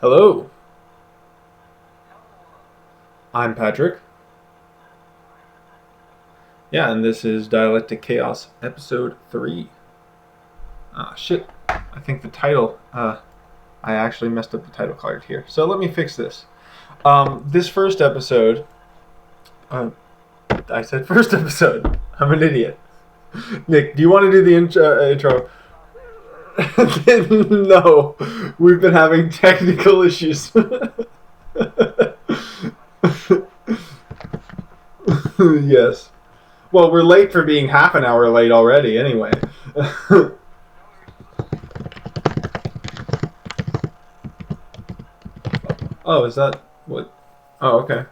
Hello, I'm Patrick. Yeah, and this is Dialectic Chaos, Episode 3. Ah, shit. I think the title, I actually messed up the title card here. So let me fix this. This first episode, uh, I said first episode. I'm an idiot. Nick, do you want to do the intro? No, we've been having technical issues. Yes. Well, we're late for being half an hour late already, anyway. Oh, is that what? Oh, okay.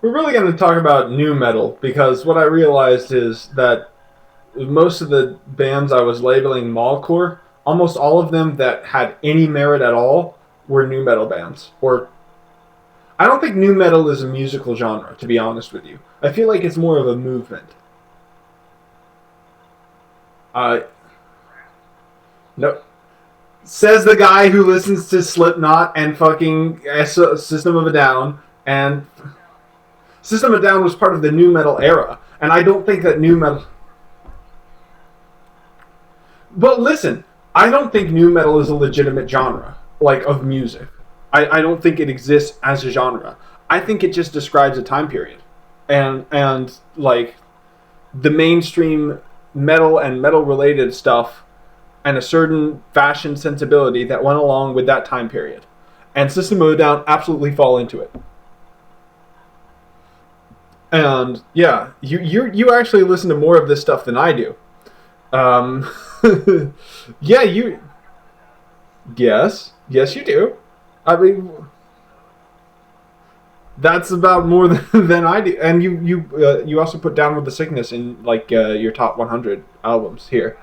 We're really going to talk about new metal because what I realized is that most of the bands I was labeling Mallcore, almost all of them that had any merit at all were new metal bands. Or I don't think new metal is a musical genre, to be honest with you. I feel like it's more of a movement. Uh, no, says the guy who listens to Slipknot and fucking System of a Down, and System of a Down was part of the new metal era, and I don't think that new metal. But listen, I don't think new metal is a legitimate genre, like of music. I don't think it exists as a genre. I think it just describes a time period, and like the mainstream metal and metal related stuff, and a certain fashion sensibility that went along with that time period. And System of a Down absolutely fall into it. And yeah, you actually listen to more of this stuff than I do. Um, yeah, you. Yes, you do. I mean, that's about more than I do. And you also put Down with the Sickness in like your top 100 albums here.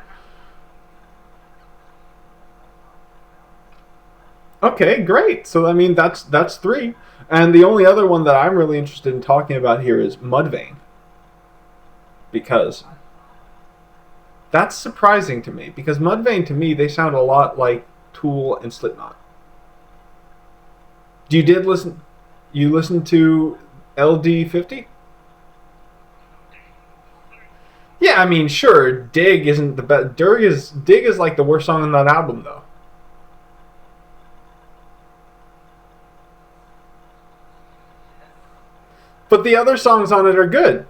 Okay, great. So I mean, that's three. And the only other one that I'm really interested in talking about here is Mudvayne, because that's surprising to me. Because Mudvayne, to me, they sound a lot like Tool and Slipknot. Do you did listen? You listened to LD50? Yeah, I mean, sure. Dig isn't the best. Dig is like the worst song on that album, though. But the other songs on it are good.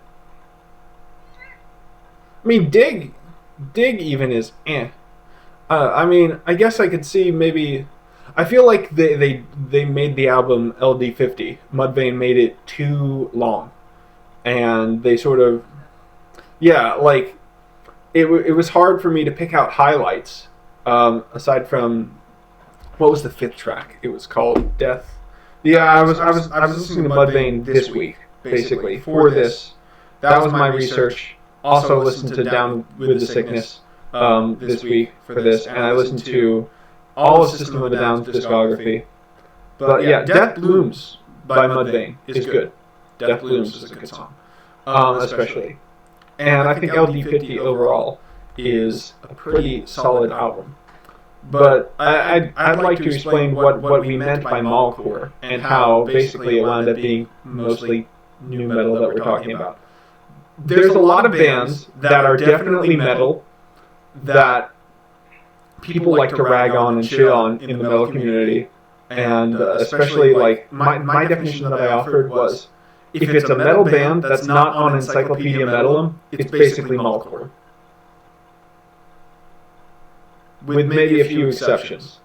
I mean, Dig even is eh. I mean, I guess I could see maybe. I feel like they made the album LD50. Mudvayne made it too long, and they sort of yeah, like it was hard for me to pick out highlights. Aside from what was the fifth track? It was called Death. Yeah, I was listening to Mudvayne this week basically for this. That was my research. Also listened to Down with the Sickness this week for this, and I listened to all of System of a Down's discography. But yeah, Death Blooms by Mudvayne is good. Death Blooms is a good song, especially. And I think LD50 overall is a pretty solid album. But I'd like to explain what we meant by Mallcore and how basically it wound up being mostly new metal that we're talking about. There's a lot of bands that are definitely metal that people like to rag on and shit on in the metal community. And especially, like, my definition that I offered was if it's a metal band that's not on Encyclopedia Metalum, it's basically Mallcore. With maybe a few exceptions.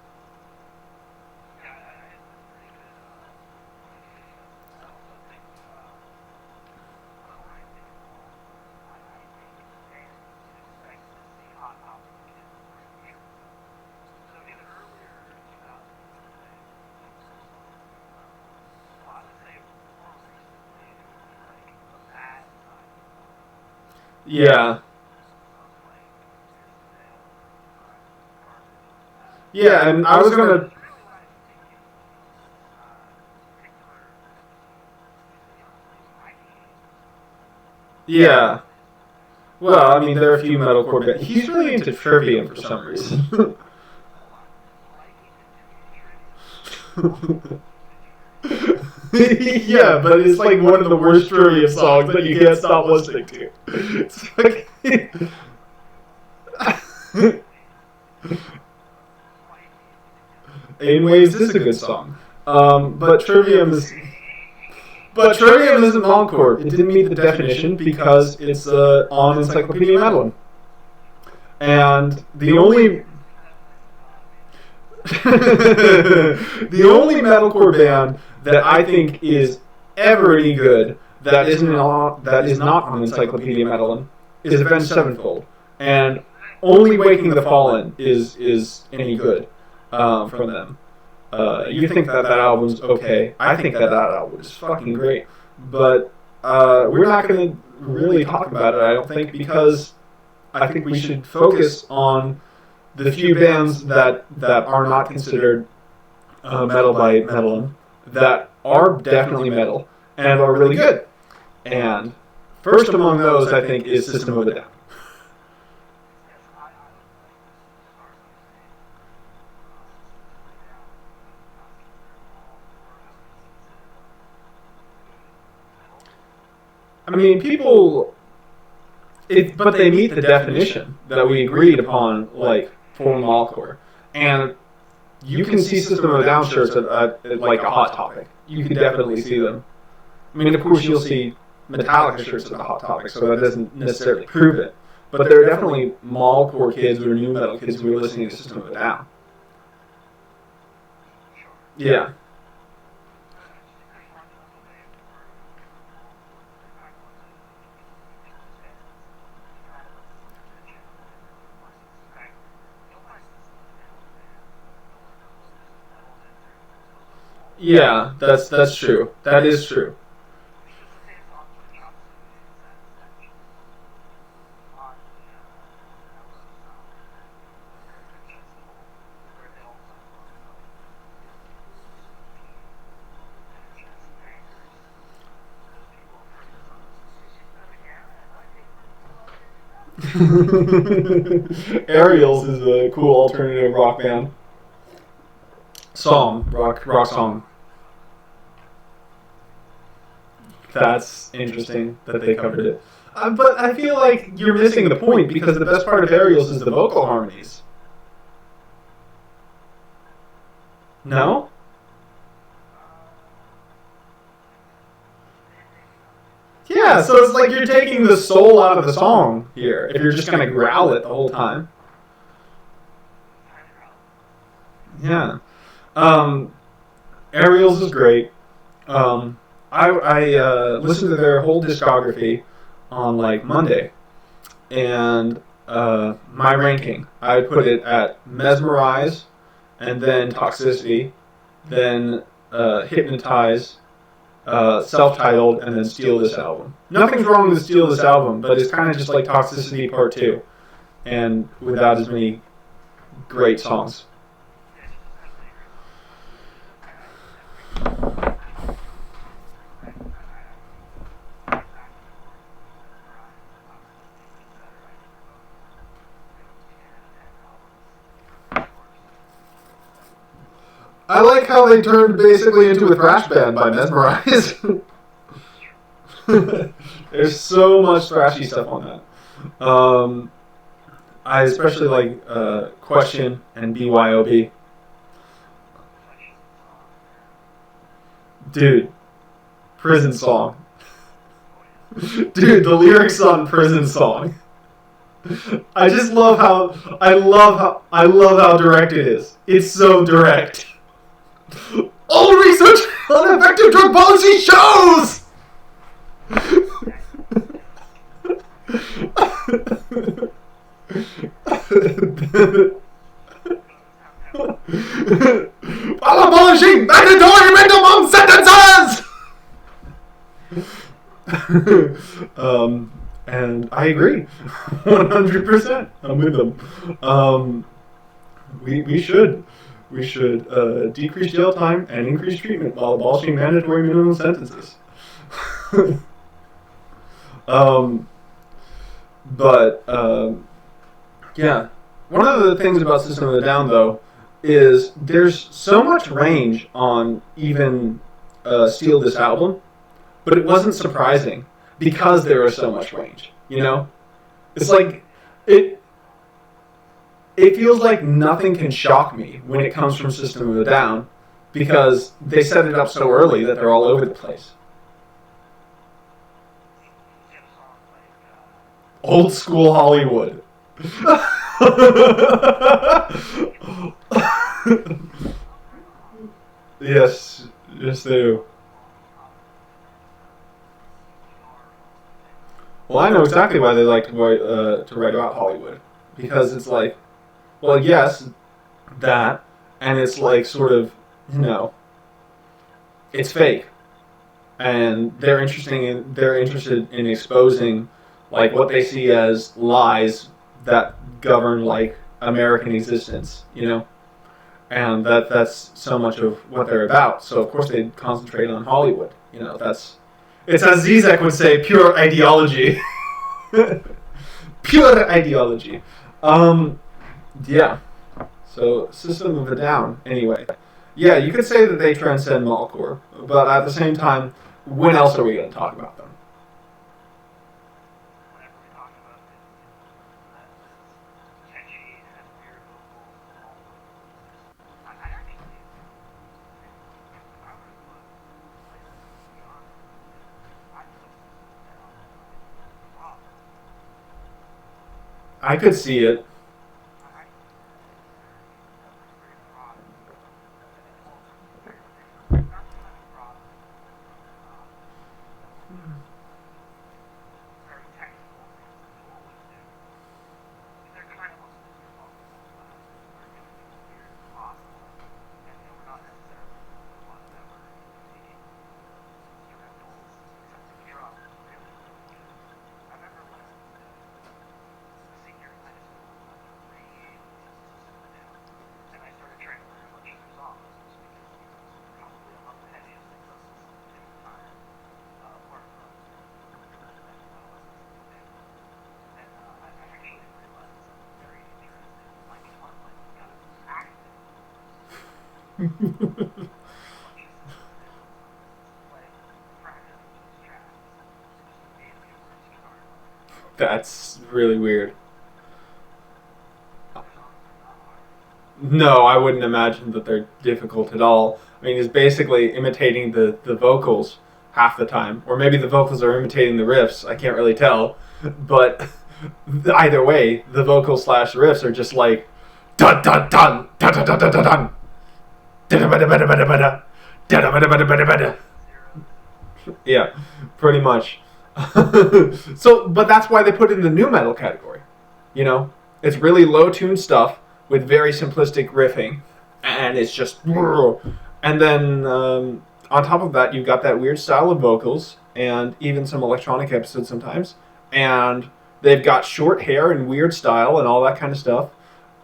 Yeah. Yeah, and I was gonna. Yeah. Well, I mean, there are a few metalcore bands. He's really into Trivium for some reason. Yeah, but it's like one of the worst Trivium songs that you can't stop listening to. It's like... In Waves is a good song. But Trivium is... But Trivium isn't Mallcore. It didn't meet the definition because it's on Encyclopedia Metalhead. And the only... the only metalcore band that I think is ever any good that is not on Encyclopedia Metalhead is Avenged Sevenfold. And only Waking the Fallen is any good from them. You think that album's okay. I think that album is fucking great. But we're not going to really talk about it, I don't think, because I think we should focus on the few bands that are not considered metal by Metalhead that are definitely metal and are really good. And first among those, I think, is System of a Down. I mean, people, but they meet the definition that we agreed upon, like, for Mallcore. And you can see System of a Down shirts at like a Hot Topic. You can definitely see them. I mean, of course, you'll see Metallica shirts at the Hot Topic, so that doesn't necessarily prove it. But there are definitely Mallcore kids or new metal kids who are listening to System of a Down. Yeah. Yeah, that's true. That is true. Aerials is a cool alternative rock band. Rock song. That's interesting that they covered it. But I feel like you're missing the point because the best part of Aerials is the vocal harmonies. No? Yeah, so it's like you're taking the soul out of the song here if you're just going to growl it the whole time. Yeah. Aerials is great. I listened to their whole discography on like Monday, and my ranking, I put it at Mesmerize, and then Toxicity, then Hypnotize, Self-Titled, and then Steal This Album. Nothing's wrong with Steal This Album, but it's kind of just like Toxicity Part 2, and without as many great songs. I like how they turned basically into a thrash band by Mesmerize. There's so much thrashy stuff on that. I especially like Question and BYOB. Dude, Prison Song. Dude, the lyrics on Prison Song. I just love how direct it is. It's so direct. All research on effective drug policy shows. While abolishing mandatory minimum sentences. And I agree, 100%. I'm with them. We should decrease jail time and increase treatment while abolishing mandatory minimum sentences. Um, but yeah, one of the things about System of a Down though is there's so much range on even Steal This Album, but it wasn't surprising because there was so much range. You know, it's like it. It feels like nothing can shock me when it comes from System of a Down because they set it up so early that they're all over the place. Old school Hollywood. Yes, yes they do. Well, I know exactly why they like to write about Hollywood because it's like, well, yes, that, and it's like sort of, you know, it's fake, and they're interested in exposing like what they see as lies that govern like American existence, you know, and that's so much of what they're about. So of course they concentrate on Hollywood. You know, that's it's as Zizek would say, pure ideology. Pure ideology. Um, yeah. So System of a Down. Anyway, yeah, you could say that they transcend Mallcore, but at the same time, when else are we going to talk about them? I could see it. That's really weird. No, I wouldn't imagine that they're difficult at all. I mean, it's basically imitating the vocals half the time, or maybe the vocals are imitating the riffs. I can't really tell, but either way, the vocal slash riffs are just like dun dun dun dun dun dun dun dun dun dun dun. Yeah, pretty much. So, but that's why they put it in the new metal category. You know, it's really low tuned stuff with very simplistic riffing, and it's just. And then on top of that, you've got that weird style of vocals, and even some electronic episodes sometimes, and they've got short hair and weird style and all that kind of stuff.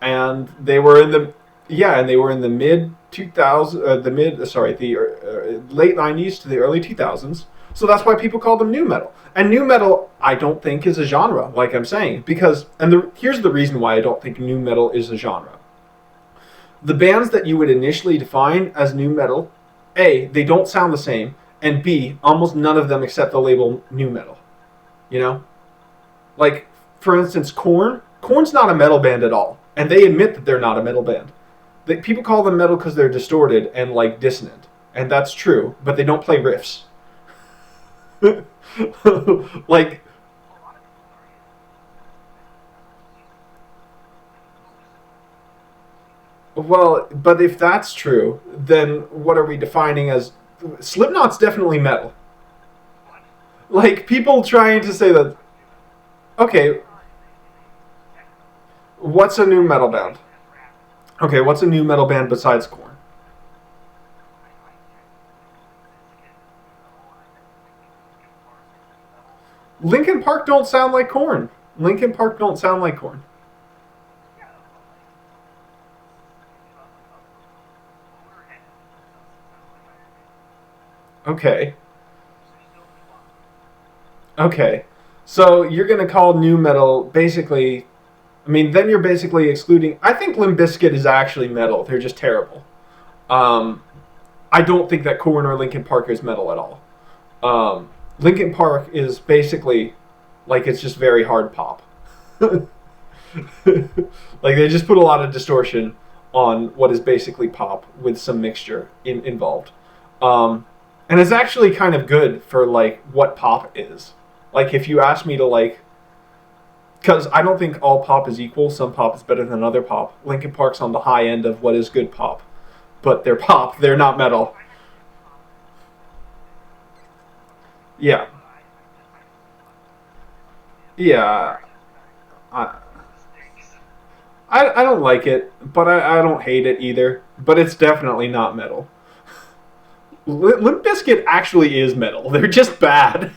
And they were in the and they were in the mid 2000, the mid sorry the late 90s to the early 2000s. So that's why people call them new metal. And new metal, I don't think is a genre, like I'm saying, because here's the reason why I don't think new metal is a genre. The bands that you would initially define as new metal, A, they don't sound the same, and B, almost none of them accept the label new metal. You know? Like, for instance, Korn. Korn's not a metal band at all, and they admit that they're not a metal band. People call them metal because they're distorted and, like, dissonant. And that's true, but they don't play riffs. Like, well, but if that's true, then what are we defining as Slipknot's definitely metal. Like people trying to say that okay, what's a new metal band? Okay, what's a new metal band besides Korn? Linkin Park don't sound like Korn. Linkin Park don't sound like Korn. Okay. Okay. So you're gonna call new metal basically? I mean, then you're basically excluding. I think Limp Bizkit is actually metal. They're just terrible. Um, I don't think that Korn or Linkin Park is metal at all. Linkin Park is basically like it's just very hard pop. Like they just put a lot of distortion on what is basically pop with some mixture involved. And it's actually kind of good for like what pop is. Like if you ask me to like, because I don't think all pop is equal. Some pop is better than other pop. Linkin Park's on the high end of what is good pop, but they're pop. They're not metal. Yeah, yeah. I I don't like it, but I don't hate it either. But it's definitely not metal. Limp Bizkit actually is metal. They're just bad.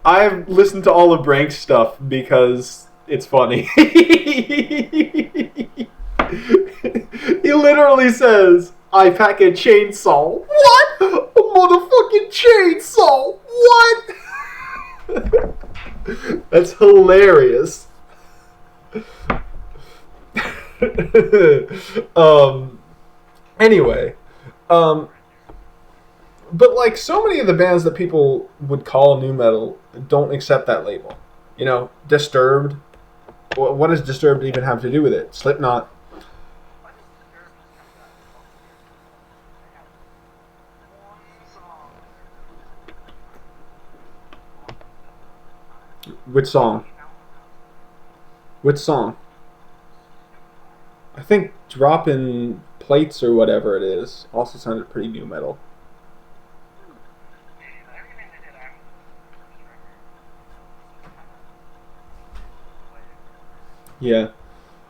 I've listened to all of Brank's stuff because it's funny. He literally says, "I pack a chainsaw." What? A motherfucking chainsaw? What? That's hilarious. um. Anyway, um, but like so many of the bands that people would call new metal don't accept that label. You know, Disturbed. What does Disturbed even have to do with it? Slipknot. Which song? Which song? I think dropping plates or whatever it is also sounded pretty new metal. Yeah.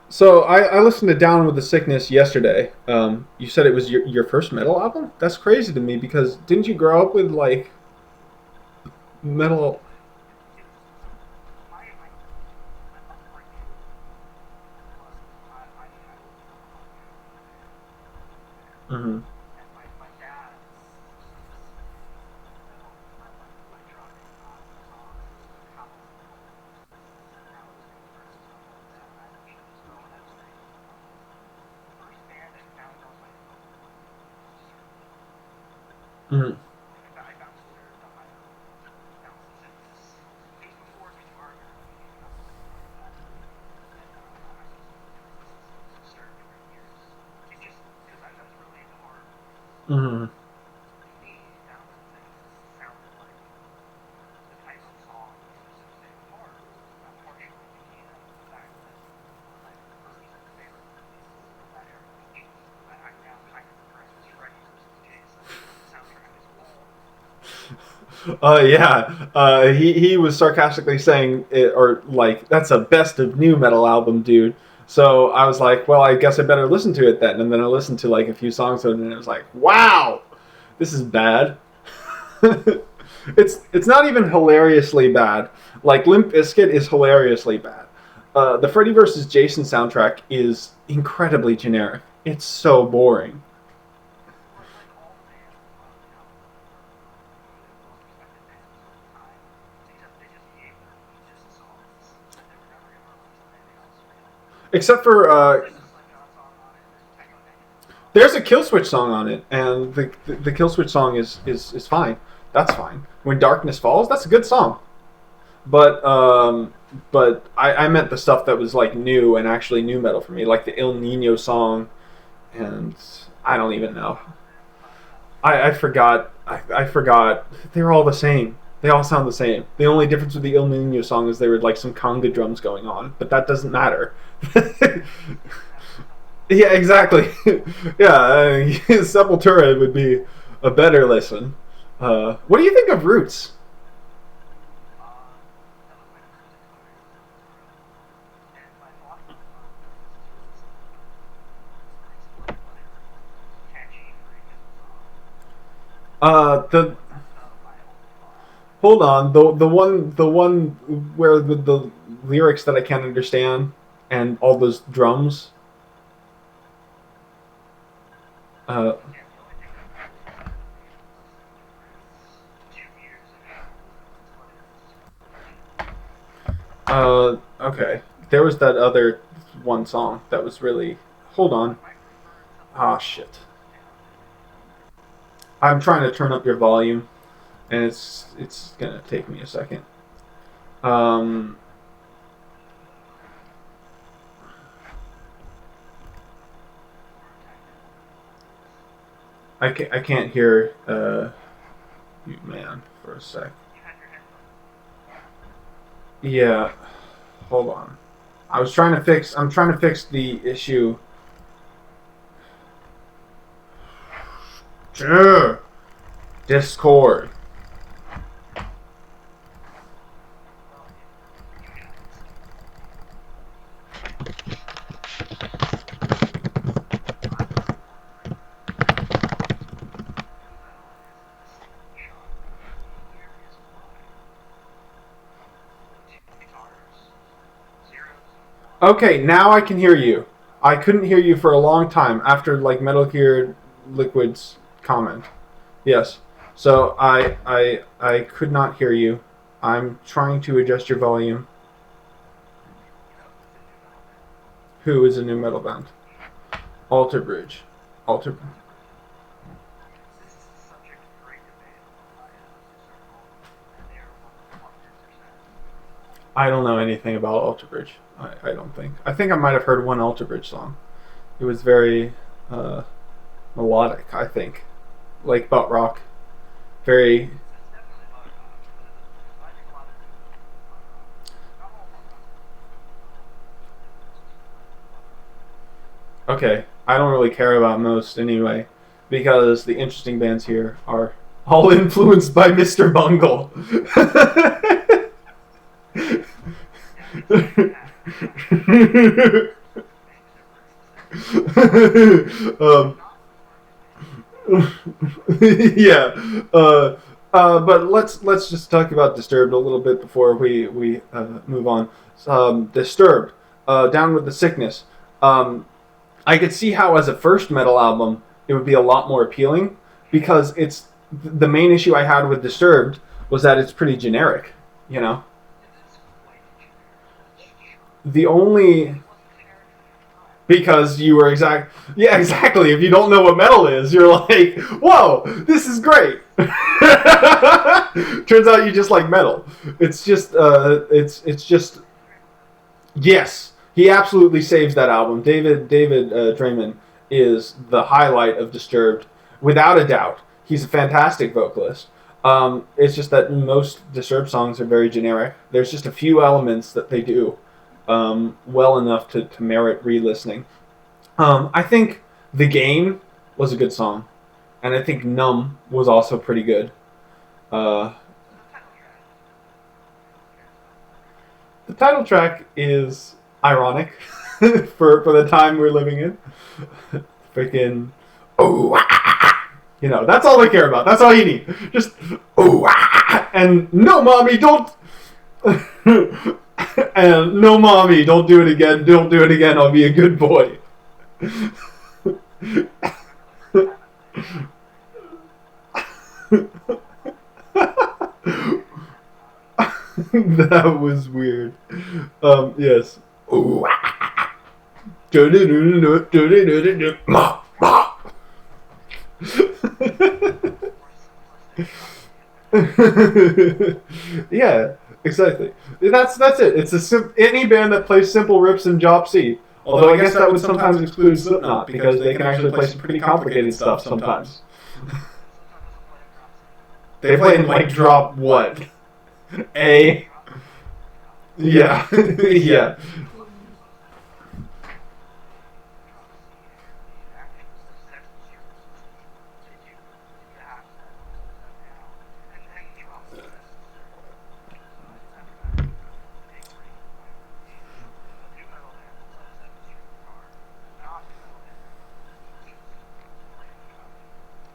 So I listened to Down with the Sickness yesterday. You said it was your first metal album? That's crazy to me because didn't you grow up with like metal? Hmm. Hmm. Hmm. Yeah. He was sarcastically saying, it, or like, that's a best of new metal album, dude. So I was like, well, I guess I better listen to it then. And then I listened to like a few songs of it, and it was like, wow, this is bad. It's not even hilariously bad. Like Limp Bizkit is hilariously bad. The Freddy vs. Jason soundtrack is incredibly generic. It's so boring. Except for there's a Killswitch song on it, and the Killswitch song is fine. That's fine. When Darkness Falls, that's a good song. But I meant the stuff that was like new and actually new metal for me, like the Il Nino song, and I don't even know. I forgot. I forgot. They're all the same. They all sound the same. The only difference with the Il Nino song is there were like some conga drums going on, but that doesn't matter. Yeah, exactly. Yeah, Sepultura would be a better listen. What do you think of Roots? The hold on, the one where the lyrics that I can't understand and all those drums. Uh, Okay. There was that other one song that was really. Hold on. Ah, shit. I'm trying to turn up your volume, and it's gonna take me a second. Um, I can't hear you, man, for a sec. Yeah, hold on. I'm trying to fix the issue. Sure. Discord. Okay, now I can hear you. I couldn't hear you for a long time after like Metal Gear Liquid's comment. Yes. So I could not hear you. I'm trying to adjust your volume. Who is a new metal band? Alter Bridge. Alter. I don't know anything about Alter Bridge. I don't think. I think I might have heard one Alter Bridge song. It was very uh, melodic. I think, like butt rock. Very. Okay, I don't really care about most anyway, because the interesting bands here are all influenced by Mr. Bungle. um, yeah, but let's just talk about Disturbed a little bit before we move on. Disturbed, Down with the Sickness. I could see how as a first metal album it would be a lot more appealing because it's the main issue I had with Disturbed was that it's pretty generic, you know. The only because you were exactly. If you don't know what metal is, you're like, whoa, this is great. Turns out you just like metal. It's just yes, he absolutely saves that album. David Draymond is the highlight of Disturbed, without a doubt. He's a fantastic vocalist. It's just that most Disturbed songs are very generic. There's just a few elements that they do well enough to merit re-listening. I think The Game was a good song, and I think Numb was also pretty good. Uh, the title track is ironic for the time we're living in. Freaking oh, that's all they care about. That's all you need. Just oh, and no, mommy, don't. And no, mommy, don't do it again. Don't do it again. I'll be a good boy. That was weird. Yes. Ooh. Yeah, exactly. That's it. It's any band that plays simple riffs in Job C. Although I guess that would sometimes exclude Slipknot because they can actually play some pretty complicated stuff sometimes. They play in like drop what? A. Yeah. Yeah.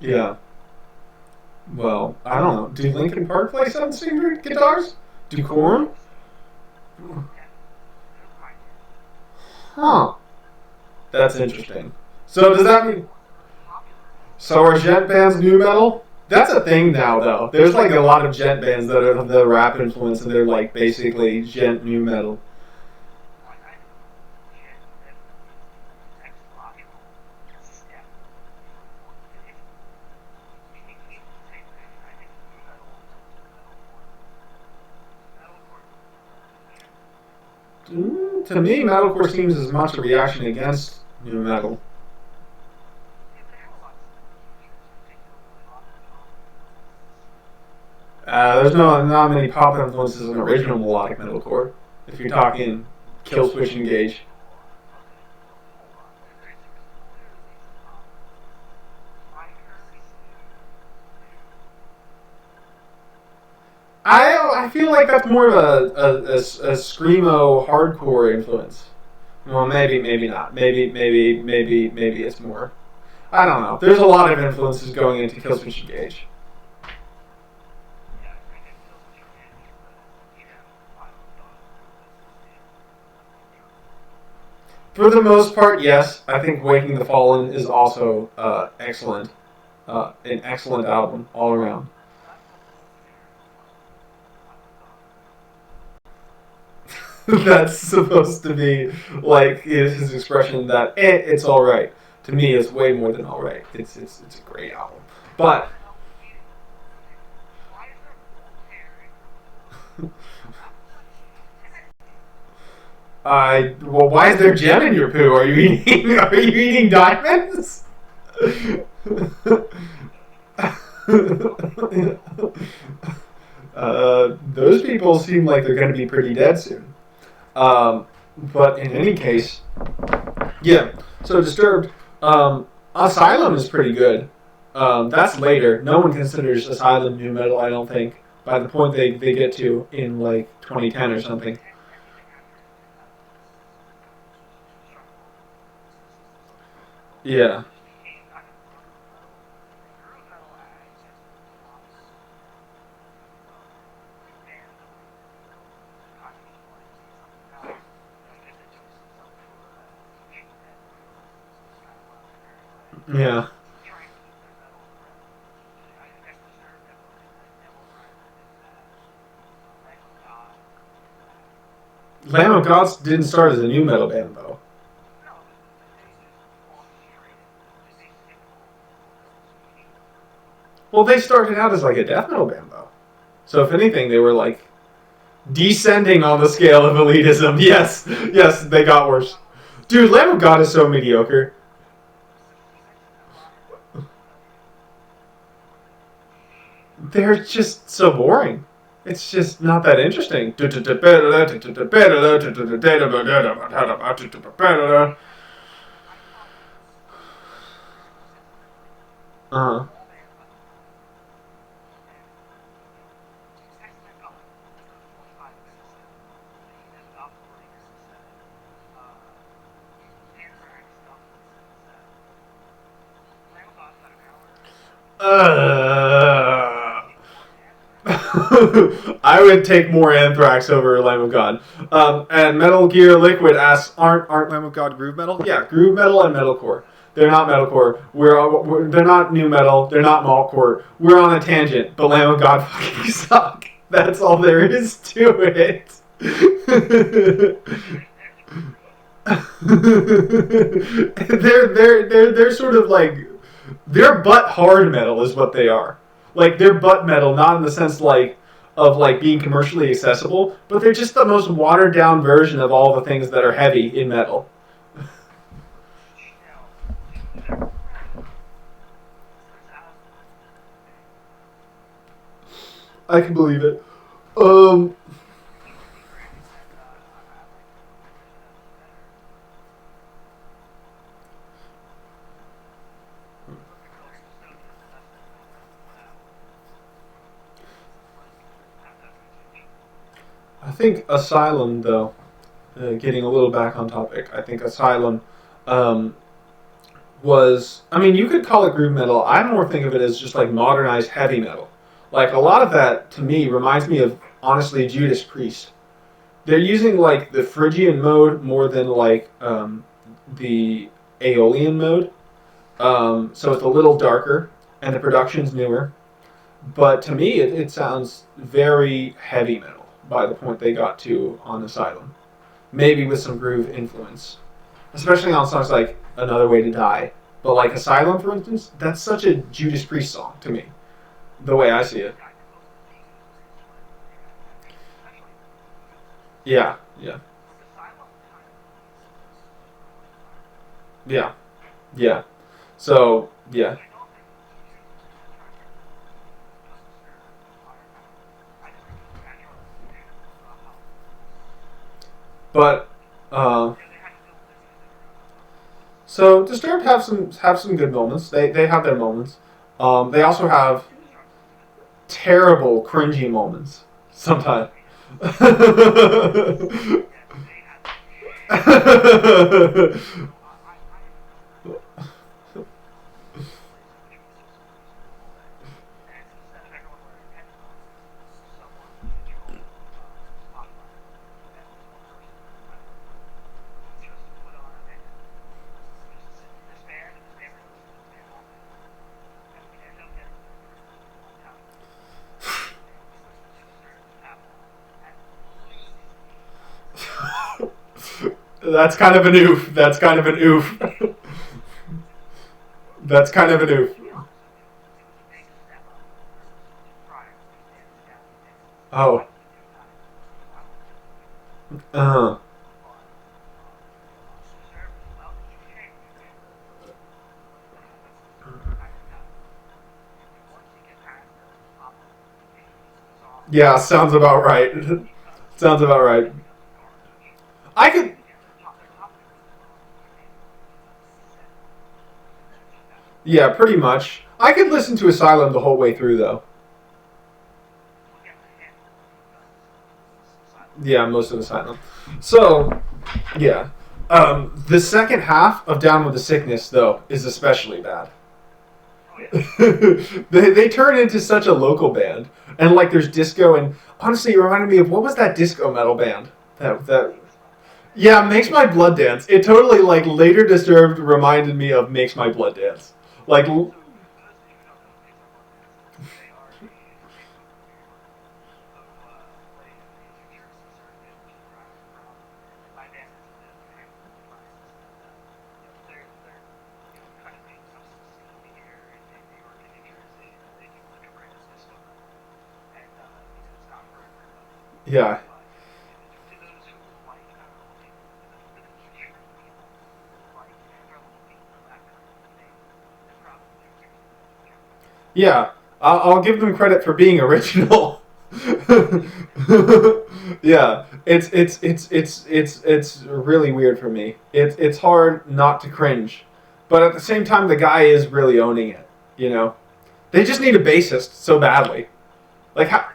Yeah. Well, I don't know. Do Linkin Park play seven-string guitars? Do Korn? Huh. That's interesting. So does that mean? So are jet bands new metal? That's a thing now, though. There's like a lot of gent bands that are the rap influence, and they're like basically gent new metal. To me, metalcore seems as much a reaction against new metal. There's not many pop influences in original melodic metalcore. If you're talking kill switch engage. I feel like that's more of a screamo hardcore influence. Well, maybe not. Maybe it's more. I don't know. There's a lot of influences going into Killswitch Engage. For the most part, yes. I think Waking the Fallen is also excellent. An excellent album all around. That's supposed to be like his expression that it's all right. To me, it's way more than all right. It's a great album, but well, why is there gem in your poo? Are you eating? Are you eating diamonds? Those people seem like they're going to be pretty dead soon. But in any case, yeah. So Disturbed, Asylum is pretty good. That's later. No one considers Asylum new metal. I don't think by the point they get to in like 2010 or something. Yeah. Yeah. Lamb of God didn't start as a new metal band though. Well, they started out as like a death metal band though. So if anything, they were like descending on the scale of elitism. Yes, yes, they got worse. Dude, Lamb of God is so mediocre. They're just so boring. It's just not that interesting. Uh-huh. Uh, I would take more Anthrax over Lamb of God. And Metal Gear Liquid asks, aren't Lamb of God groove metal? Yeah, groove metal and metalcore. They're not metalcore. They're not new metal. They're not maltcore. We're on a tangent, but Lamb of God fucking suck. That's all there is to it. They're sort of like they're butt hard metal is what they are. Like they're butt metal, not in the sense like of like being commercially accessible, but they're just the most watered down version of all the things that are heavy in metal. I can believe it. Um, I think Asylum though, getting a little back on topic. I think Asylum um, was. I mean, you could call it groove metal. I more think of it as just like modernized heavy metal. Like a lot of that to me reminds me of honestly Judas Priest. They're using like the Phrygian mode more than like the Aeolian mode. So it's a little darker and the production's newer. But to me, it sounds very heavy metal by the point they got to on Asylum. Maybe with some groove influence, especially on songs like Another Way to Die. But like Asylum, for instance, that's such a Judas Priest song to me, the way I see it. Yeah, yeah, yeah, yeah. So yeah, but so Disturbed have some good moments. They have their moments. They also have terrible, cringy moments sometimes. That's kind of an oof. That's kind of an oof. That's kind of an oof. Oh. Uh. Yeah, sounds about right. Sounds about right. I could. Yeah, pretty much. I could listen to Asylum the whole way through, though. Yeah, most of Asylum. So, yeah. The second half of Down with the Sickness, though, is especially bad. They turn into such a local band, and like there's disco, and honestly, it reminded me of what was that disco metal band that yeah, Makes My Blood Dance. It totally like later Disturbed reminded me of Makes My Blood Dance. Like yeah, yeah. I'll give them credit for being original. Yeah, it's really weird for me. It's hard not to cringe, but at the same time, the guy is really owning it. You know, they just need a bassist so badly. Like how?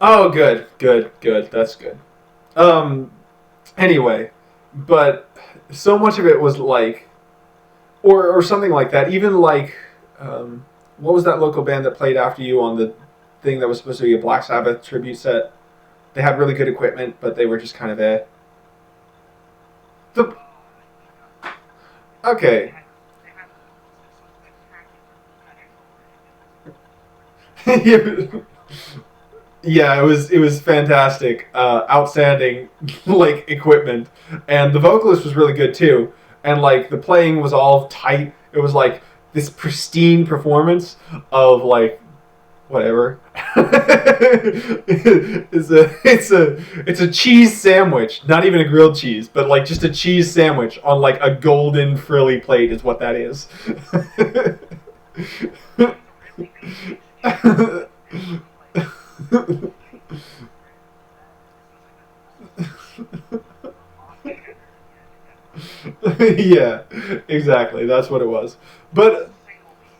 Oh, good, good, good. That's good. Um. Anyway, but so much of it was like, or something like that. Even like, what was that local band that played after you on the thing that was supposed to be a Black Sabbath tribute set? They had really good equipment, but they were just kind of The okay. Yeah, it was fantastic, outstanding like equipment, and the vocalist was really good too, and like the playing was all tight. It was like this pristine performance of like whatever. It's a cheese sandwich, not even a grilled cheese, but like just a cheese sandwich on like a golden frilly plate is what that is. Yeah, exactly. That's what it was. But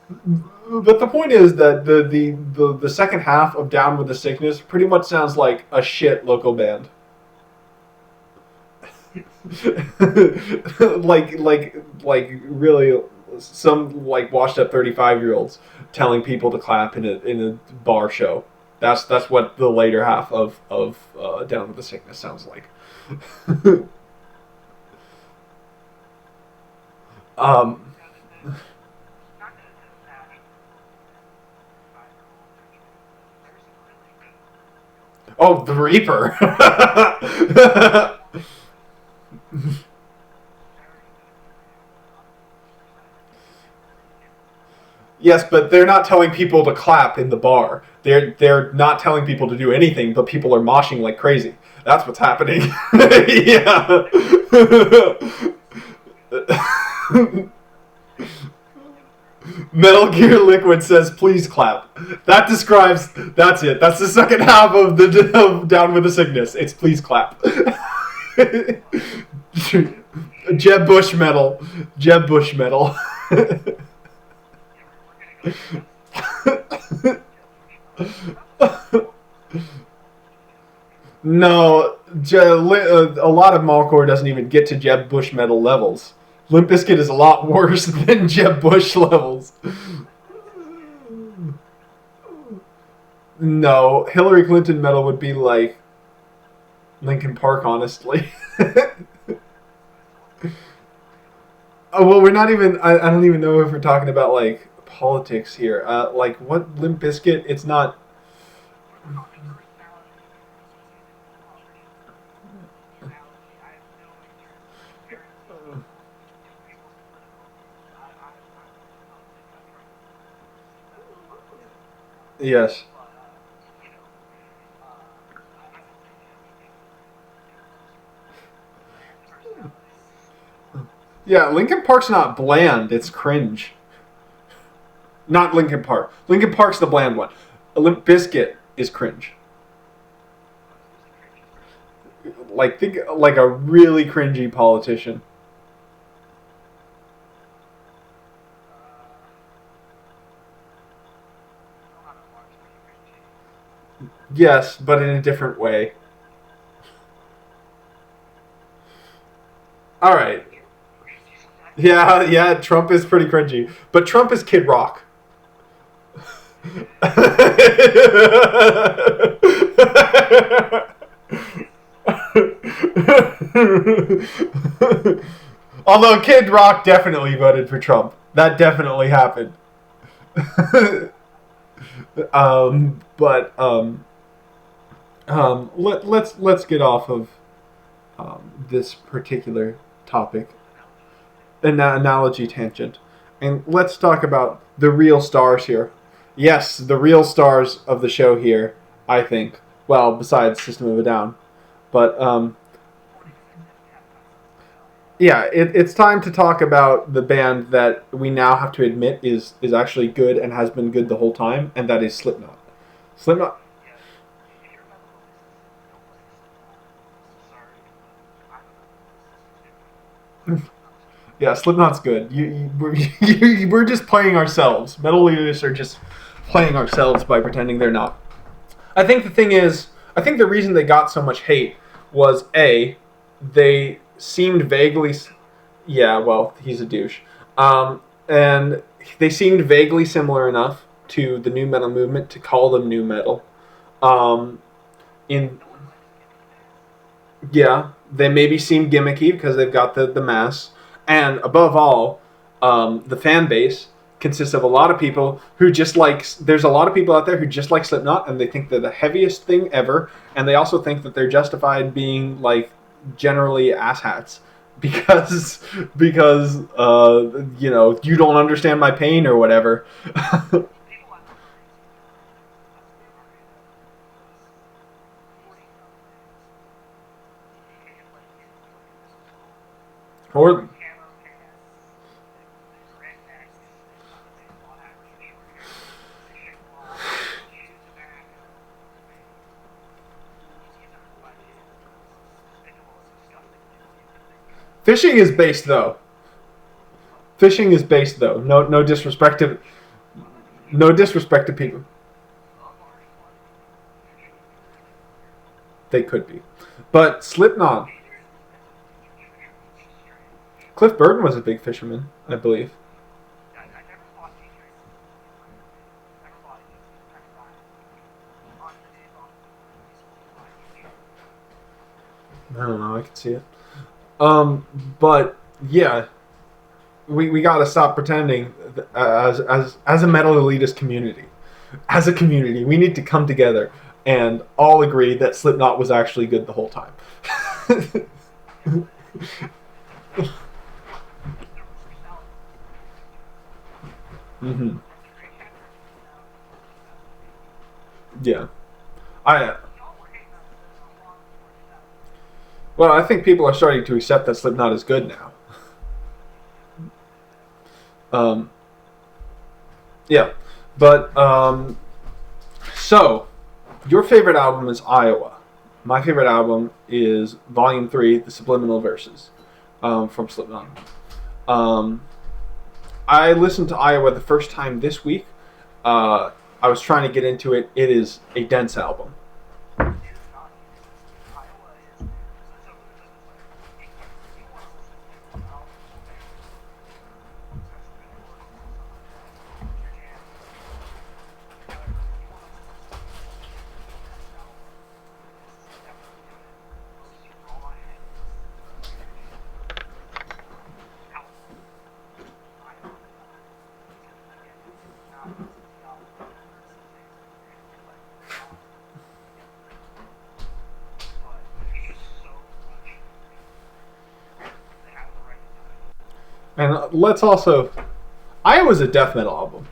but the point is that the second half of Down with the Sickness pretty much sounds like a shit local band. Like really some like washed up 35-year-olds telling people to clap in a bar show. That's what the later half of Down with the Sickness sounds like. um Oh, the Reaper. Yes, but they're not telling people to clap in the bar. They're not telling people to do anything, but people are moshing like crazy. That's what's happening. Yeah. Metal Gear Liquid says, "Please clap." That describes. That's it. That's the second half of the of Down with the Sickness. It's please clap. Jeb Bush metal. Jeb Bush metal. No, a lot of Mallcore doesn't even get to Jeb Bush metal levels. Limp Bizkit is a lot worse than Jeb Bush levels. No, Hillary Clinton metal would be like Linkin Park, honestly. Oh, well, we're not even. I don't even know if we're talking about like politics here. Like what Limp Bizkit? It's not. Yes. Yeah, Linkin Park's not bland. It's cringe. Not Linkin Park. Linkin Park's the bland one. Limp Bizkit is cringe. Like think like a really cringy politician. Yes, but in a different way. All right. Yeah, yeah. Trump is pretty cringy, but Trump is Kid Rock. Although Kid Rock definitely voted for Trump. That definitely happened. But let's get off of this particular topic, an analogy tangent, and let's talk about the real stars here. Yes, the real stars of the show here, I think. Well, besides System of a Down, but yeah, it's time to talk about the band that we now have to admit is actually good and has been good the whole time, and that is Slipknot. Slipknot. Yeah, Slipknot's good. We're just playing ourselves. Metal leaders are just playing ourselves by pretending they're not. I think the thing is, I think the reason they got so much hate was A, they seemed vaguely. Yeah, well, he's a douche. And they seemed vaguely similar enough to the new metal movement to call them new metal. Um, in Yeah, they maybe seem gimmicky because they've got the mass, and above all, the fan base consists of a lot of people who just like. There's a lot of people out there who just like Slipknot, and they think they're the heaviest thing ever, and they also think that they're justified being like generally asshats because you don't understand my pain or whatever. Or fishing is based though. Fishing is based though. No disrespect to no disrespect to people. They could be, but Slipknot. Cliff Burton was a big fisherman, I believe. I don't know. I can see it. But yeah, we got to stop pretending as a metal elitist community. As a community, we need to come together and all agree that Slipknot was actually good the whole time. hmm Yeah, I well, I think people are starting to accept that Slipknot is good now. Um, yeah, but so your favorite album is Iowa. My favorite album is Volume 3, The Subliminal Verses, from Slipknot. Um, I listened to Iowa the first time this week. I was trying to get into it. It is a dense album. And let's also, Iowa's a death metal album.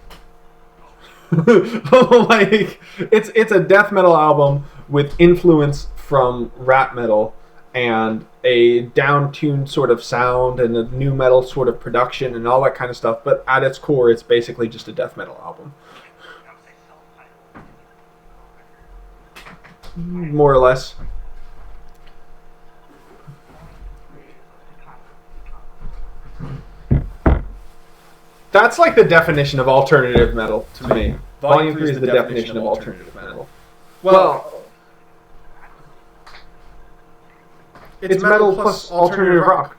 Like it's a death metal album with influence from rap metal and a down-tuned sort of sound and a new metal sort of production and all that kind of stuff. But at its core, it's basically just a death metal album, more or less. That's like the definition of alternative metal to me. Volume 3 is the definition of alternative metal. Well, it's metal plus alternative rock.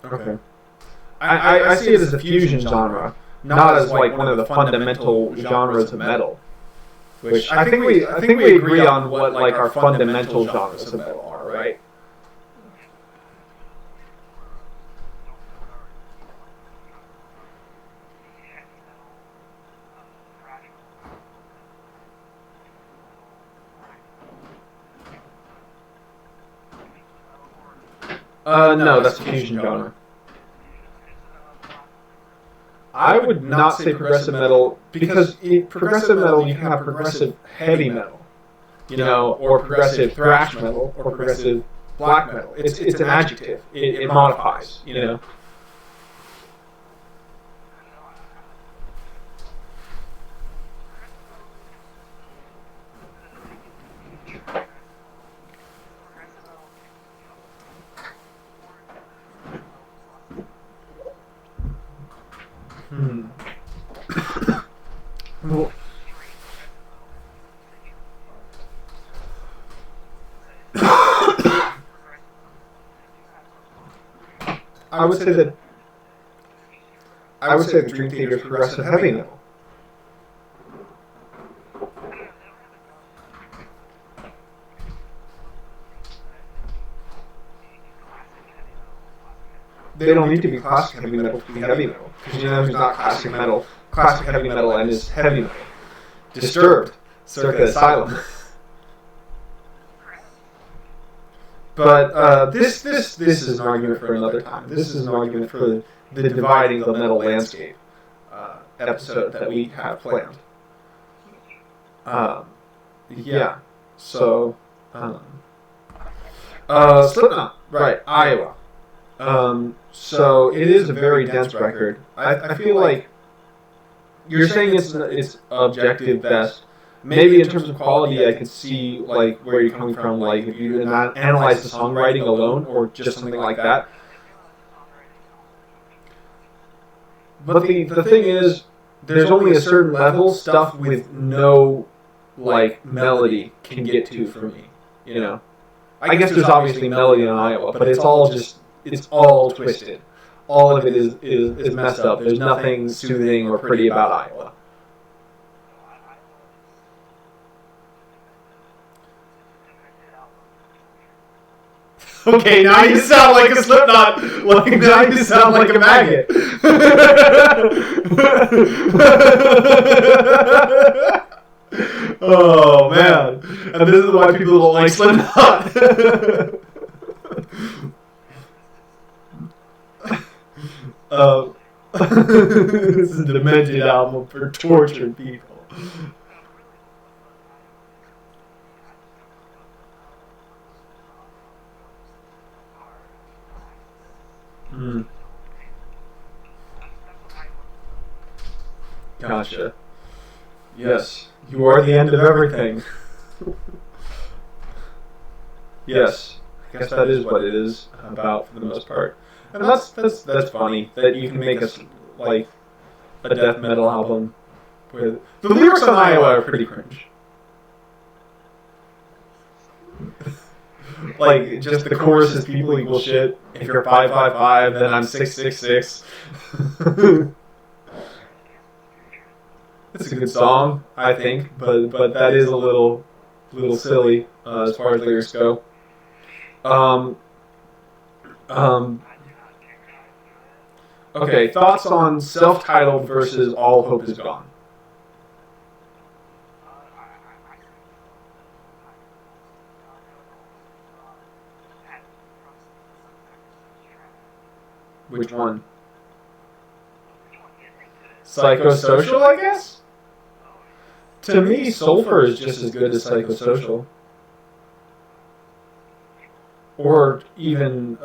Okay. I see it as a fusion genre, not as like one of the fundamental genres of metal. Which I think we agree on what like our fundamental genres of metal are, right? No, that's a fusion genre. I would not say progressive metal because progressive metal you can have progressive heavy metal, or progressive thrash metal, or progressive black metal. It's an adjective. It modifies. Hmm. Well, I would say that Dream Theater is progressive heavy metal. They don't need to be classic heavy metal to be heavy metal. Because who's not classic metal? Classic heavy metal and is heavy metal. Disturbed, Circa Asylum. But this is an argument for another time. This is an argument for the dividing the metal landscape episode that we have planned. Yeah. So, Slipknot, right? Iowa. So it is a very dense record. I feel like you're saying it's objective best. Maybe in terms of quality, I could see like where you're coming from. Like if you not analyze the songwriting alone, or just something like that. But the thing is, there's only a certain level stuff with no like melody can get to for me. I guess there's obviously melody in Iowa, but it's all twisted. All of it is messed up. There's nothing soothing or pretty about Iowa. Okay, now you sound like a Slipknot. Like now you sound like a maggot. Oh man, and this is why people don't like Slipknot. This is a demented album for tortured people. Mm. Gotcha. Yes, you are the end of everything. Yes, I guess that is what it is about for the most part. And that's funny that you can make us like a death metal album where the lyrics on Iowa are pretty cringe. Like just the chorus is people equal shit. If you're 555, then I'm 666. It's a good song, I think, but that is a little silly as far as lyrics go. Um, um, okay, thoughts on self-titled versus All Hope Is Gone? Which one? Psychosocial, I guess? To me, Sulfur is just as good as Psychosocial. Or even,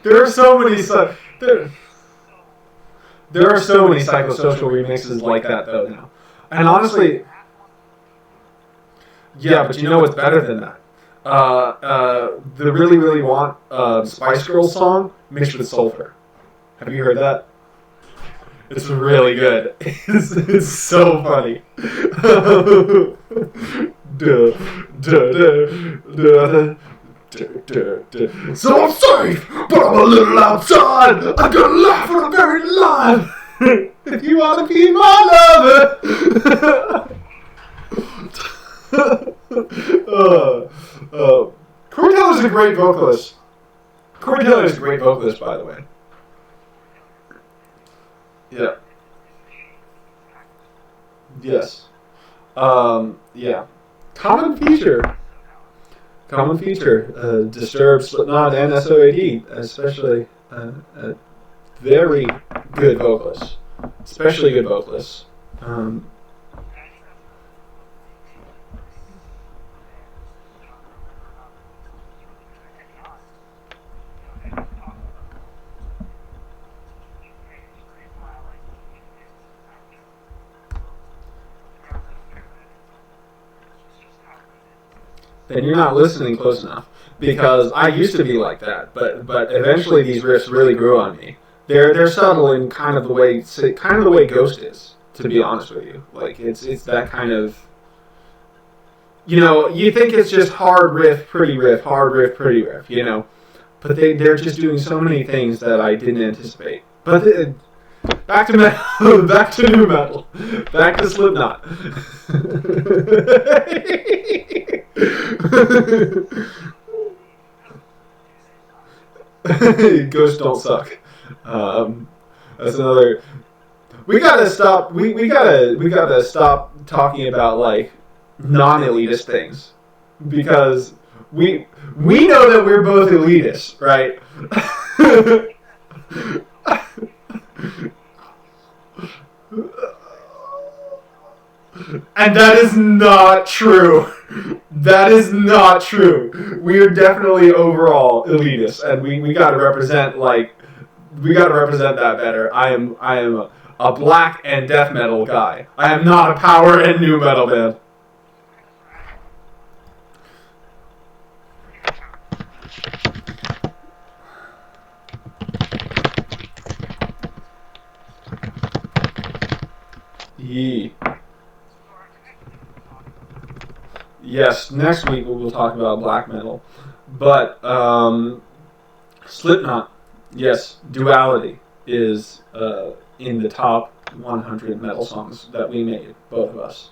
there are so many, there are so many Psychosocial remixes like that, though, now. And honestly, yeah, but you know what's better than that? The Really Really Want Spice Girls song mixed with Sulfur. Have you heard that? It's really good. It's so funny. Duh, duh, duh, duh. So I'm safe, but I'm a little outside. I gotta laugh for a very life. If you wanna be my lover. Corey Taylor's a great vocalist. Corey Taylor's a great vocalist, by the way. Yeah. Yes. Yeah. Common feature. Common feature. Disturbed, Slipknot, and SOAD, especially very good vocalists. Especially good vocalists. Then you're not listening close enough, because I used to be like that, but eventually these riffs really grew on me. They're subtle in kind of the way Ghost is, to be honest with you. Like it's that kind of, you think it's just hard riff, pretty riff, hard riff, pretty riff, but they're just doing so many things that I didn't anticipate. But back to metal, back to new metal, back to Slipknot. Ghosts don't suck. That's another. We gotta stop. We gotta stop talking about like non-elitist things, because we know that we're both elitists, right? And that is not true. That is not true. We are definitely overall elitists, and we got to represent that better. I am a black and death metal guy. I am not a power and new metal man. Yee. Yes, next week we'll talk about black metal. But Slipknot, yes. Duality is in the top 100 metal songs that we made, both of us.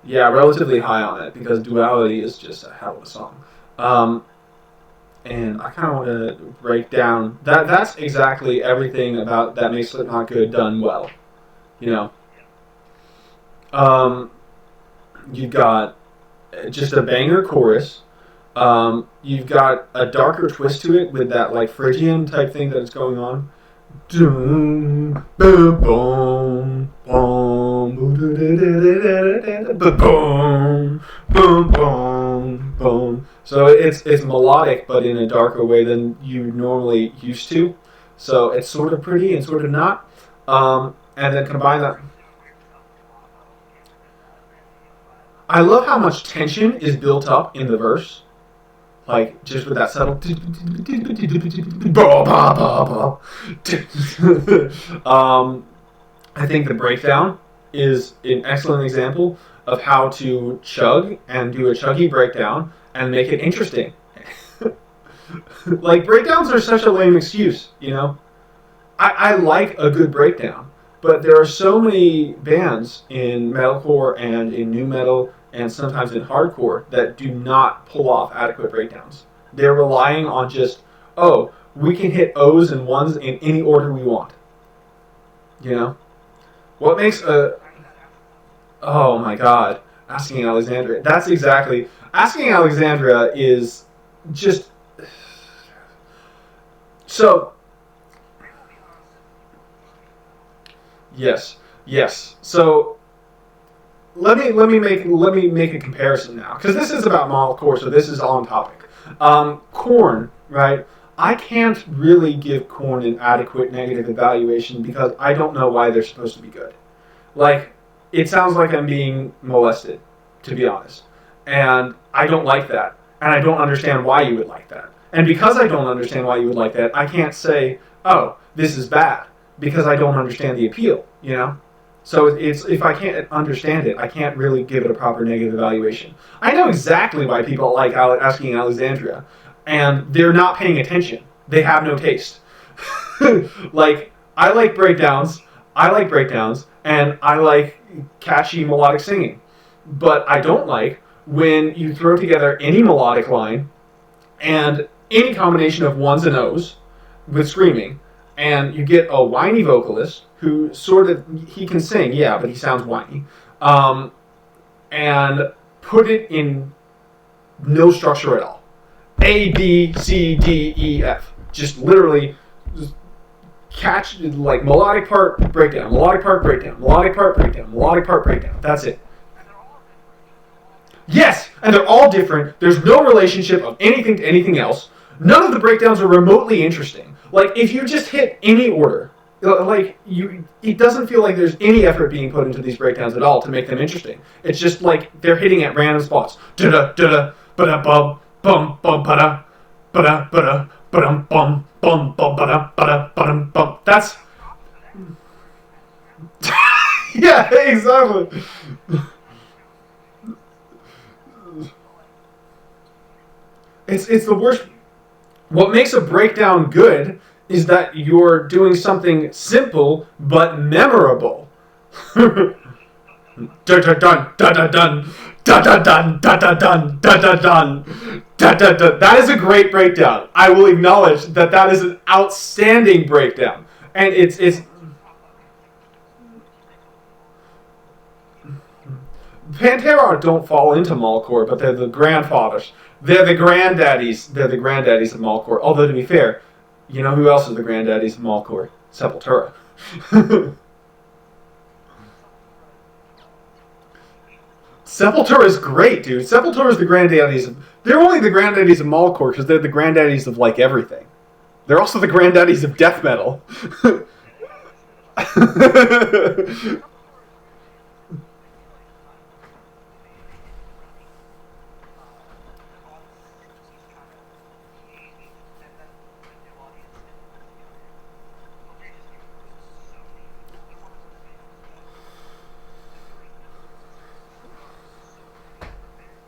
Yeah, relatively high on it because Duality is just a hell of a song. Um, and I kind of want to break down that. That's exactly everything about that makes Slipknot good done well. You know, um, you've got just a banger chorus. You've got a darker twist to it with that like Phrygian type thing that is going on. Boom, boom, boom, boom, boom, boom, boom, boom. So it's melodic, but in a darker way than you normally used to. So it's sort of pretty and sort of not. And then combine that. I love how much tension is built up in the verse. Like just with that subtle I think the breakdown is an excellent example of how to chug and do a chuggy breakdown and make it interesting. Like breakdowns are such a lame excuse, you know. I like a good breakdown, but there are so many bands in metalcore and in new metal and sometimes in hardcore that do not pull off adequate breakdowns. They're relying on just, oh, we can hit O's and ones in any order we want. You know? What makes a... Oh my god. Asking Alexandria. That's exactly... Asking Alexandria is just... So... Yes, yes. So let me make a comparison now because this is about Mallcore, so this is on topic. Corn, right? I can't really give Corn an adequate negative evaluation because I don't know why they're supposed to be good. Like, it sounds like I'm being molested, to be honest, and I don't like that, and I don't understand why you would like that. And because I don't understand why you would like that, I can't say, oh, this is bad because I don't understand the appeal, you know? So it's if I can't understand it, I can't really give it a proper negative evaluation. I know exactly why people like asking Alexandria, and they're not paying attention. They have no taste. Like I like breakdowns, and I like catchy melodic singing. But I don't like when you throw together any melodic line and any combination of ones and O's with screaming, and you get a whiny vocalist who sort of he can sing, yeah, but he sounds whiny, and put it in no structure at all. A B C D E F, just literally just catch like melodic part breakdown, melodic part breakdown, melodic part breakdown, melodic part breakdown. That's it. Yes, and they're all different. There's no relationship of anything to anything else. None of the breakdowns are remotely interesting. Like if you just hit any order, like it doesn't feel like there's any effort being put into these breakdowns at all to make them interesting. It's just like they're hitting at random spots. Da da da da ba bum bum bum ba da bum bum bum ba da bum. That's yeah, exactly. It's the worst. What makes a breakdown good is that you're doing something simple but memorable. Dun dun dun dun dun dun dun dun dun dun dun dun dun. That is a great breakdown. I will acknowledge that that is an outstanding breakdown, and it's Pantera don't fall into Mallcore, but they're the grandfathers. They're the granddaddies. They're the granddaddies of Mallcore. Although to be fair, you know who else is the granddaddies of Mallcore? Sepultura. Sepultura is great, dude. Sepultura is the granddaddies of. They're only the granddaddies of Mallcore because they're the granddaddies of like everything. They're also the granddaddies of death metal.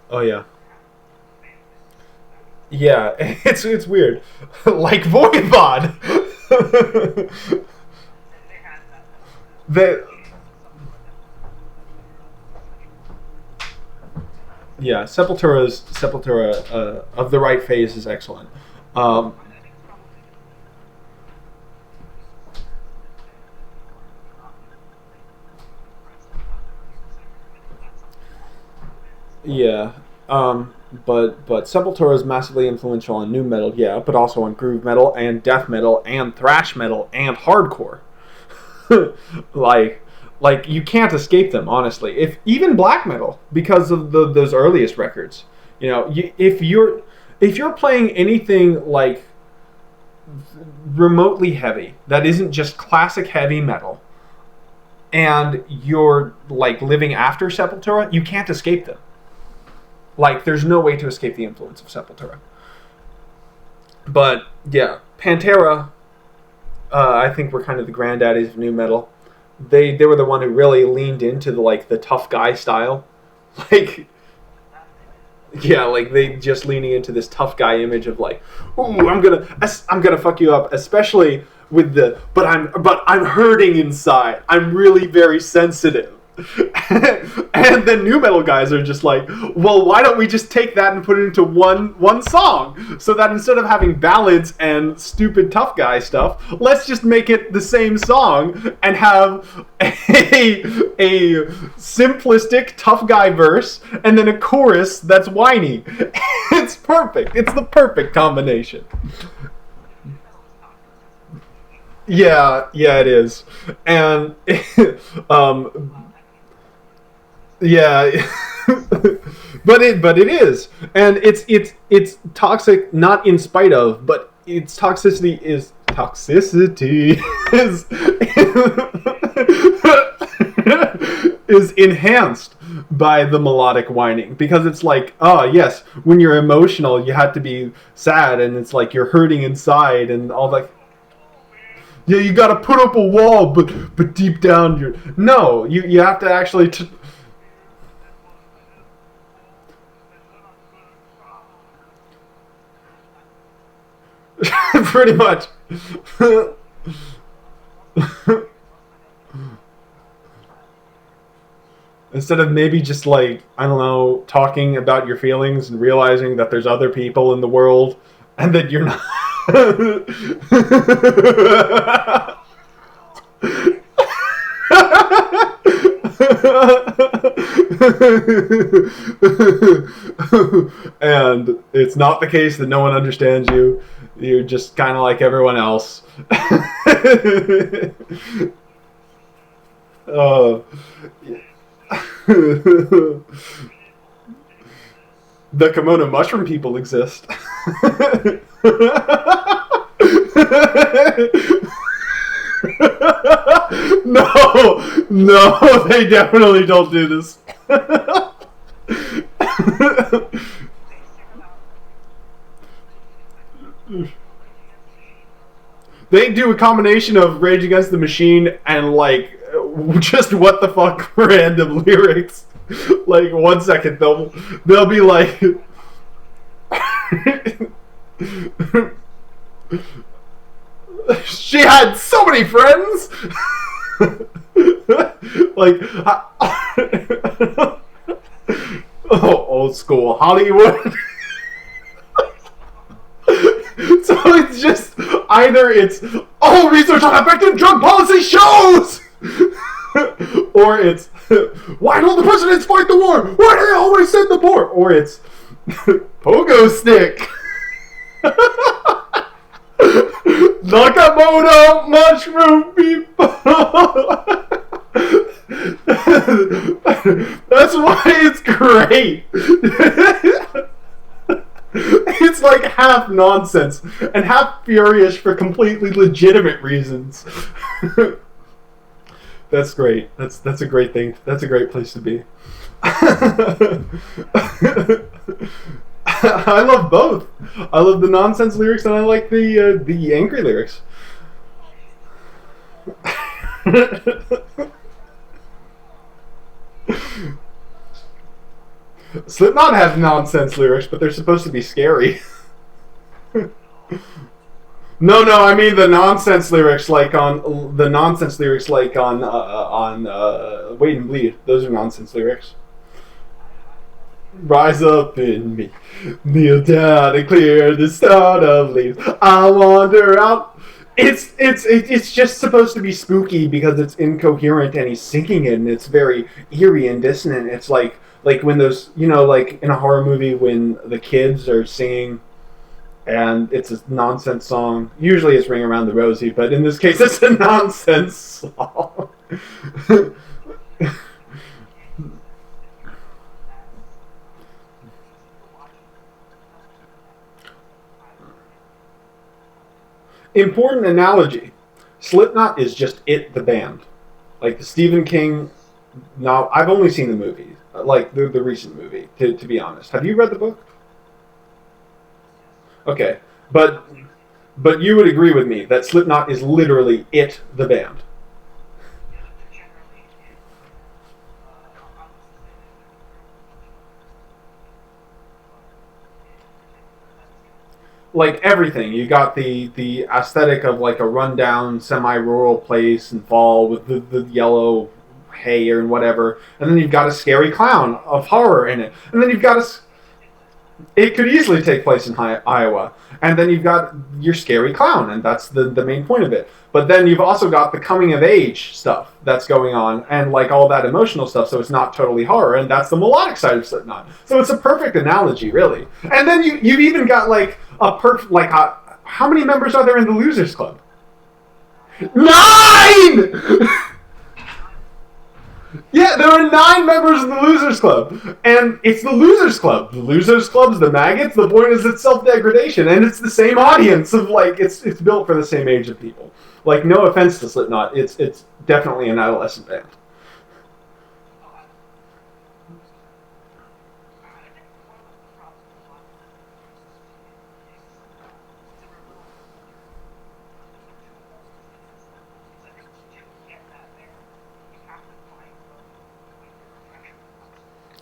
Oh yeah. Yeah, it's weird. Like Voivod. the yeah, Sepultura of the right phase is excellent. Um, yeah, but Sepultura is massively influential on new metal, yeah, but also on groove metal and death metal and thrash metal and hardcore. like you can't escape them, honestly. If even black metal, because of those earliest records, if you're playing anything like remotely heavy that isn't just classic heavy metal, and you're like living after Sepultura, you can't escape them. Like there's no way to escape the influence of Sepultura. But yeah, Pantera, I think were kind of the granddaddies of new metal. They were the one who really leaned into the tough guy style, like yeah, like they just leaning into this tough guy image of like, ooh, I'm gonna fuck you up, especially with the but I'm hurting inside. I'm really very sensitive. And then new metal guys are just like, well, why don't we just take that and put it into one song? So that instead of having ballads and stupid tough guy stuff, let's just make it the same song and have a simplistic tough guy verse and then a chorus that's whiny. It's perfect. It's the perfect combination. Yeah, yeah, it is, and yeah, but it is, and it's toxic not in spite of, but its toxicity is is enhanced by the melodic whining, because it's like, oh yes, when you're emotional you have to be sad, and it's like you're hurting inside and all that. Yeah, you got to put up a wall, but deep down you're no, you have to actually pretty much. Instead of maybe just like, I don't know, talking about your feelings and realizing that there's other people in the world and that you're not. And it's not the case that no one understands you. You're just kind of like everyone else. uh, the kimono mushroom people exist. No, they definitely don't do this. They do a combination of Rage Against the Machine and like just what the fuck random lyrics. Like 1 second they'll be like she had so many friends. Like oh, old school Hollywood. So it's just either it's research on effective drug policy shows, or it's why don't the presidents fight the war? Why do they always send the war? Or it's pogo stick. Nakamoto mushroom people. That's why it's great. It's like half nonsense and half furious for completely legitimate reasons. That's great. That's a great thing. That's a great place to be. I love both. I love the nonsense lyrics and I like the angry lyrics. Slipknot has nonsense lyrics, but they're supposed to be scary. No, no, I mean the nonsense lyrics, like on Wait and Bleed. Those are nonsense lyrics. Rise up in me, kneel down and clear the start of leaves. I wander out. It's just supposed to be spooky because it's incoherent and he's singing it and it's very eerie and dissonant. It's like when those, like in a horror movie when the kids are singing and it's a nonsense song. Usually it's Ring Around the Rosie, but in this case it's a nonsense song. Important analogy. Slipknot is just it, the band. Like the Stephen King. No, I've only seen the movie, like the recent movie. To be honest, have you read the book? Okay, but but you would agree with me that Slipknot is literally it, the band. Like everything. You got the aesthetic of like a rundown, semi-rural place in fall with the yellow hay and whatever, and then you've got a scary clown of horror in it, and then you've got a. It could easily take place in Iowa, and then you've got your scary clown, and that's the main point of it. But then you've also got the coming of age stuff that's going on, and like all that emotional stuff. So it's not totally horror, and that's the melodic side of Slipknot. So it's a perfect analogy, really. And then you've even got like how many members are there in the Losers Club? 9. Yeah, there are 9 members of the Losers Club, and it's the Losers Club. The Losers Club's the maggots. The point is it's self-degradation, and it's the same audience of like it's built for the same age of people. Like, no offense to Slipknot, it's definitely an adolescent band.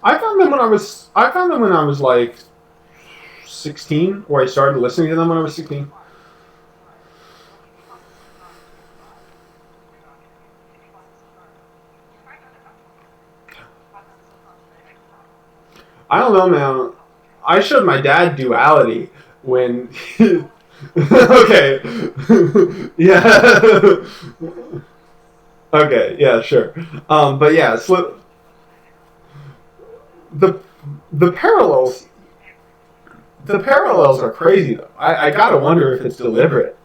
I found them when I was like 16, or I started listening to them when I was 16. I don't know, man. I showed my dad Duality when. Okay. Yeah. Okay. Yeah. Sure. But yeah, the the parallels the parallels are crazy though. I gotta wonder if it's deliberate.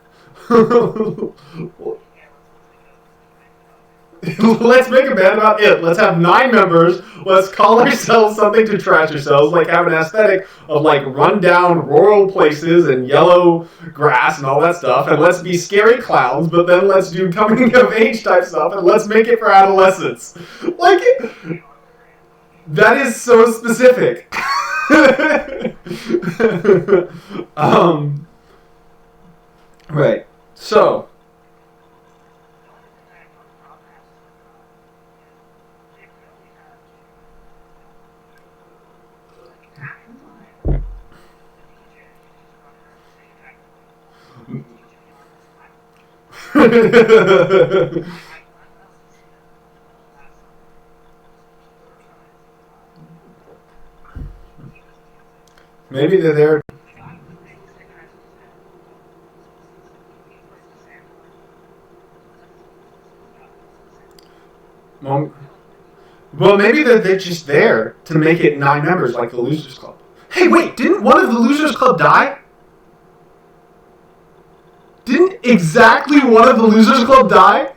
Let's make a band about it. Let's have 9 members. Let's call ourselves something to trash ourselves. Like have an aesthetic of like rundown rural places and yellow grass and all that stuff. And let's be scary clowns. But then let's do coming of age type stuff. And let's make it for adolescents. Like that is so specific. um. Right. So. Maybe they're there. Well, well, maybe they're just there to make it 9 members, like the Losers Club. Hey, wait! Didn't one of the Losers Club die? Didn't exactly one of the Losers Club die?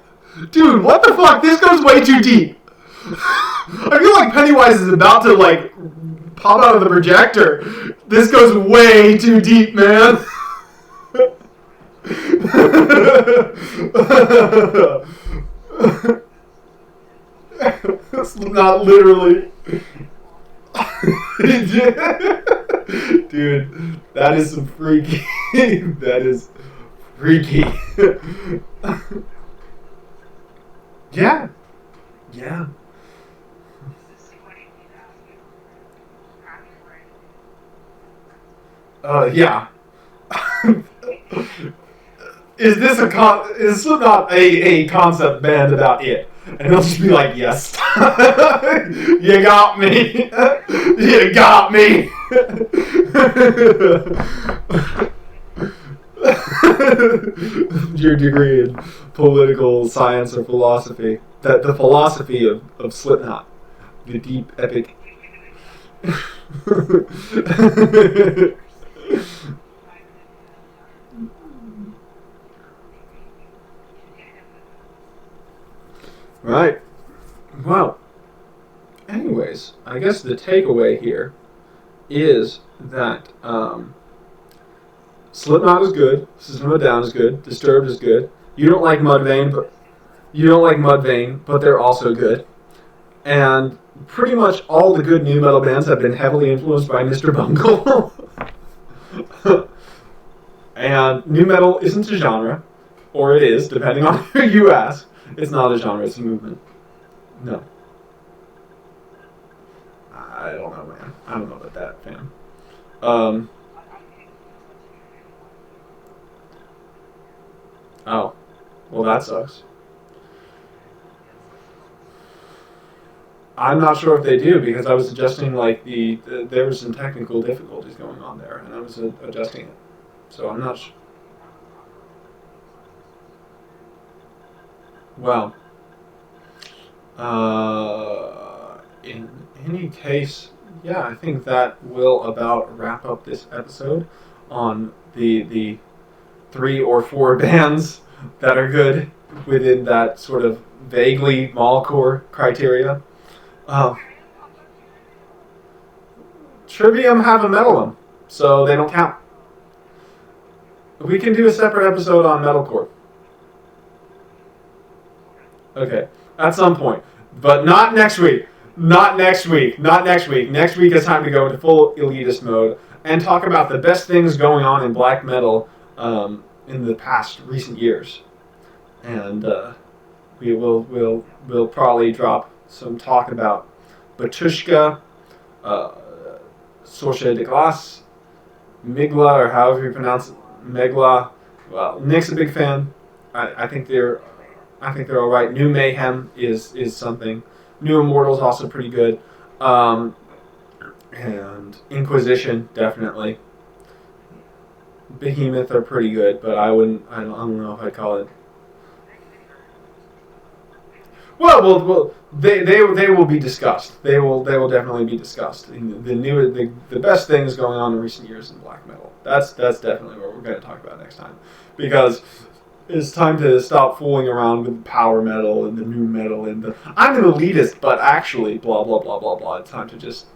Dude, what the fuck? This goes way too deep. I feel like Pennywise is about to like pop out of the projector. This goes way too deep, man. It's not literally. Dude, that is some freaky. That is freaky. Yeah, yeah. Yeah. Is this is Slipknot a concept band about it? And they'll just be like, yes. You got me. You got me. Your degree in political science or philosophy. The philosophy of Slipknot. The deep, epic. Right. Well, anyways, I guess the takeaway here is that Slipknot is good, System of a Down is good, Disturbed is good. You don't like Mudvayne, but they're also good. And pretty much all the good new metal bands have been heavily influenced by Mr. Bungle. And new metal isn't a genre, or it is, depending on who you ask. It's not a genre, it's a movement. No. I don't know, man. I don't know about that, fam. Oh. Well, that sucks. I'm not sure if they do, because I was adjusting, like, there were some technical difficulties going on there, and I was adjusting it. So I'm not sure. Well, in any case, yeah, I think that will about wrap up this episode on the 3 or 4 bands that are good within that sort of vaguely Mallcore criteria. Trivium have a metalum, so they don't count. We can do a separate episode on metalcore. Okay, at some point. But not next week. Not next week. Not next week. Next week is time to go into full elitist mode and talk about the best things going on in black metal in the past recent years. And we'll probably drop some talk about Batushka, Sorche de Glace, Migla, or however you pronounce it, Megla. Well, Nick's a big fan. I think they're all right. New Mayhem is something. New Immortal's also pretty good. And Inquisition, definitely. Behemoth are pretty good, but I don't know if I'd call it. Well, they will be discussed. They will definitely be discussed. The best things going on in recent years in black metal. That's definitely what we're going to talk about next time, because it's time to stop fooling around with power metal and the new metal and the I'm an elitist, but actually blah blah blah blah blah. It's time to just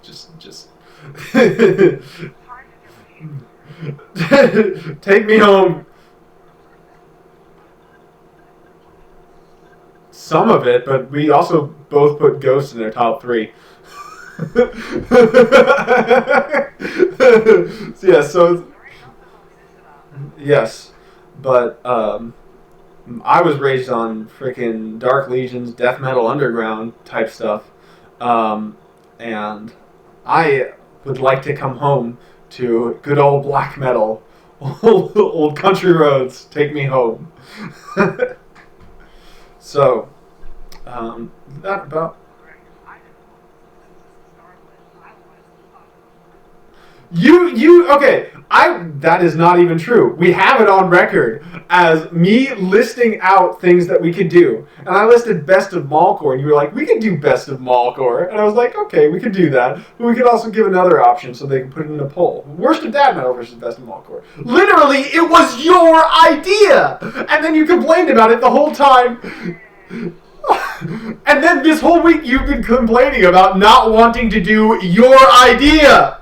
take me home. Some of it, but we also both put Ghost in their top 3. Yes, but I was raised on freaking Dark Legions, Death Metal Underground type stuff, and I would like to come home to good old black metal, old country roads. Take me home. So, that about. Okay, that is not even true. We have it on record as me listing out things that we could do. And I listed Best of Mallcore, and you were like, we could do Best of Mallcore. And I was like, okay, we could do that. But we could also give another option so they can put it in a poll. Worst of Dad Metal versus Best of Mallcore. Literally, it was your idea! And then you complained about it the whole time. And then this whole week you've been complaining about not wanting to do your idea!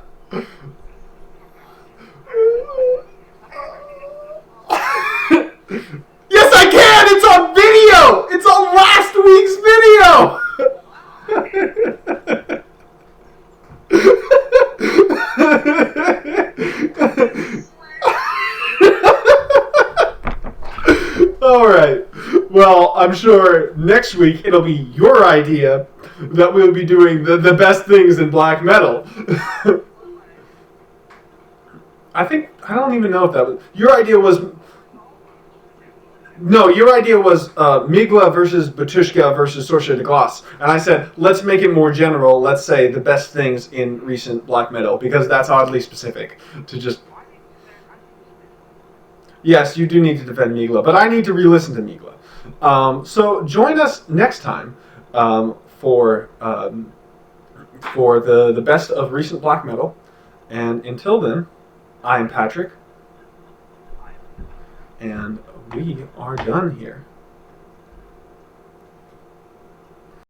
Yes, I can! It's on video! It's on last week's video! Alright. Well, I'm sure next week it'll be your idea that we'll be doing the best things in black metal. I don't even know if that was... Your idea was... No, your idea was Migla versus Batushka versus Sorcerer de Glace. And I said, let's make it more general. Let's say the best things in recent black metal, because that's oddly specific. To just. Yes, you do need to defend Migla, but I need to re listen to Migla. So join us next time for the best of recent black metal. And until then, I am Patrick, and we are done here.